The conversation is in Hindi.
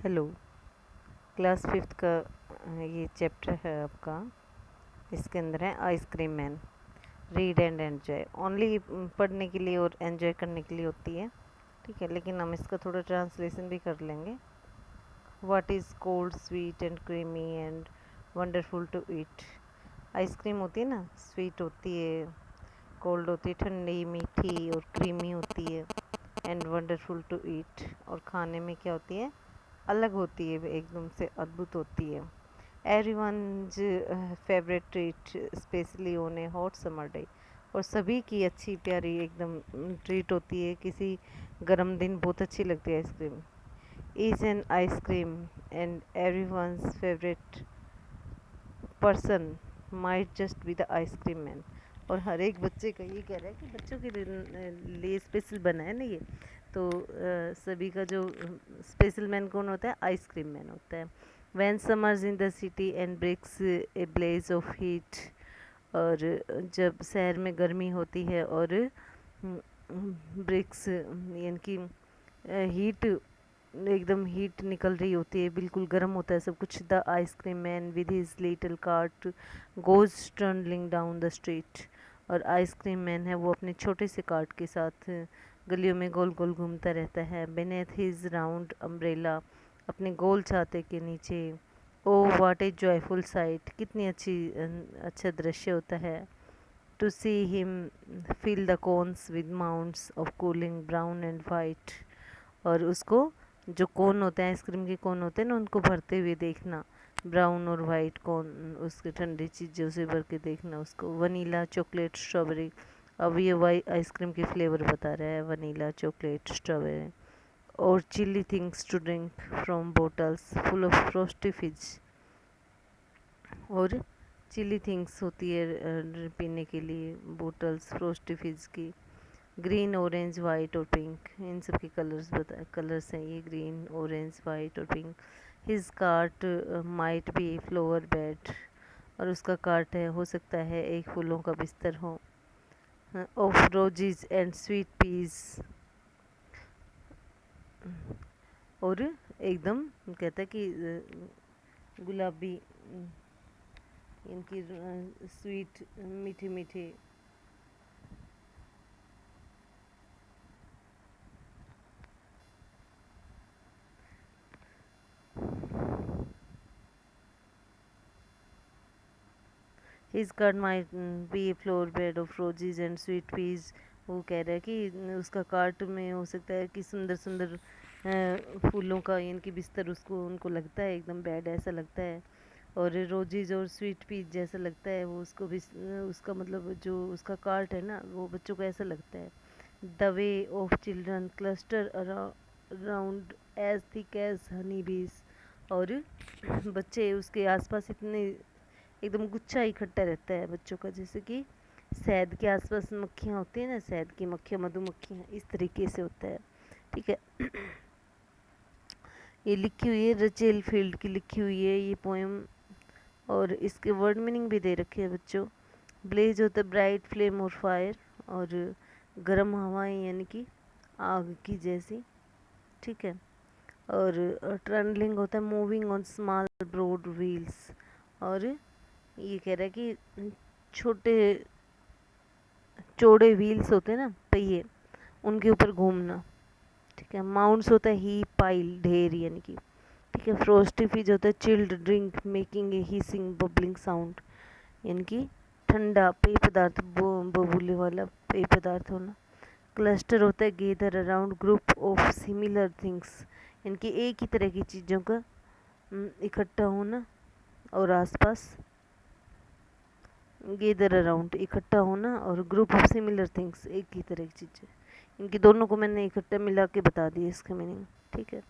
हेलो। क्लास फिफ्थ का ये चैप्टर है आपका। इसके अंदर है ice cream man. Read and enjoy only पढ़ने के लिए और एन्जॉय करने के लिए होती है, ठीक है, लेकिन हम इसका थोड़ा ट्रांसलेशन भी कर लेंगे। What is cold sweet and creamy and wonderful to eat. Ice cream होती है ना, स्वीट होती है, कोल्ड होती है ठंडी मीठी, और क्रीमी होती है, एंड वंडरफुल टू ईट, और खाने में क्या होती है, अलग होती है, एकदम से अद्भुत होती है। Everyone's favourite treat especially on a hot summer day, और सभी की अच्छी प्यारी एकदम ट्रीट होती है, किसी गर्म दिन बहुत अच्छी लगती है ice cream. Is an ice cream and everyone's favourite person might just be the ice cream man. और हर एक बच्चे का ये कह रहा है कि बच्चों के लिए स्पेशल बना है ना ये, तो सभी का जो स्पेशल मैन कौन होता है, आइसक्रीम मैन होता है। When summers in the city and breaks a blaze of heat, और जब शहर में गर्मी होती है और ब्रेक्स यानी कि हीट, एकदम हीट निकल रही होती है, बिल्कुल गर्म होता है सब कुछ। The ice cream man with his little cart goes trundling down the street, और आइसक्रीम मैन है वो अपने छोटे से कार्ट के साथ गलियों में गोल गोल घूमता रहता है। बेनेथ हिज राउंड अम्ब्रेला, अपने गोल छाते के नीचे। O what a joyful sight, कितनी अच्छा दृश्य होता है। To see him fill the cones with mounds of cooling brown and white, और उसको जो कोन होते हैं, आइसक्रीम के कोन होते हैं ना, उनको भरते हुए देखना, ब्राउन और वाइट कोन, उसके ठंडी चीज़ों से भर के देखना उसको। वनीला, चॉकलेट, स्ट्रॉबेरी, अब ये वाइट आइसक्रीम के फ्लेवर बता रहा है, वनीला, चॉकलेट, स्ट्रॉबेरी। और chilly things to drink from bottles full of frosty fizz, और चिली थिंग्स होती है पीने के लिए, बोटल्स फ्रोस्टी फिज की। ग्रीन, ऑरेंज, वाइट और पिंक, इन सब के कलर्स हैं ये, ग्रीन, ऑरेंज, वाइट और pink. His cart might be flower bed, और उसका कार्ट है, हो सकता है एक फूलों का बिस्तर हो। Of roses and sweet peas, और एकदम कहता है कि गुलाबी, इनकी स्वीट मीठे मीठे। His cart might be flower bed of roses and sweet peas. वो कह रहा है कि उसका कार्ट में हो सकता है कि सुंदर सुंदर फूलों का यानी कि बिस्तर उसको, उनको लगता है एकदम बेड ऐसा लगता है, और रोजेज और स्वीट पीज जैसा लगता है वो उसको भी, उसका मतलब जो उसका कार्ट है ना, वो बच्चों को ऐसा लगता है। The way of children cluster around as thick as honey bees, और बच्चे उसके आसपास इतने एकदम गुच्छा इकट्ठा रहता है बच्चों का, जैसे कि शहद के आसपास मक्खियाँ होती हैं ना, शहद की मक्खियाँ, मधुमक्खियाँ, इस तरीके से होता है, ठीक है। ये लिखी हुई है, रचेल फील्ड की लिखी हुई है ये पोएम, और इसके वर्ड मीनिंग भी दे रखे हैं बच्चों। ब्लेज होता है ब्राइट फ्लेम और फायर, और गर्म हवाएं यानी कि आग की जैसी, ठीक है। और ट्रंडलिंग होता है moving on small broad wheels, और ये कह रहा है कि छोटे चौड़े व्हील्स होते हैं ना, पहिए, उनके ऊपर घूमना, ठीक है। माउंट्स होता है ही पाइल, ढेर यानी कि, ठीक है। फ्रोस्टी फिज होता है chilled drink making a hissing bubbling sound, यानी कि ठंडा पेय पदार्थ, बबूले वाला पेय पदार्थ होना। क्लस्टर होता है gather around group of similar things, यानी कि एक ही तरह की चीज़ों का इकट्ठा होना, और आसपास गेदर अराउंड इकट्ठा होना, और ग्रुप ऑफ सिमिलर थिंग्स एक ही तरह की चीज़ें। इनकी दोनों को मैंने इकट्ठा मिला के बता दिया इसका मीनिंग, ठीक है।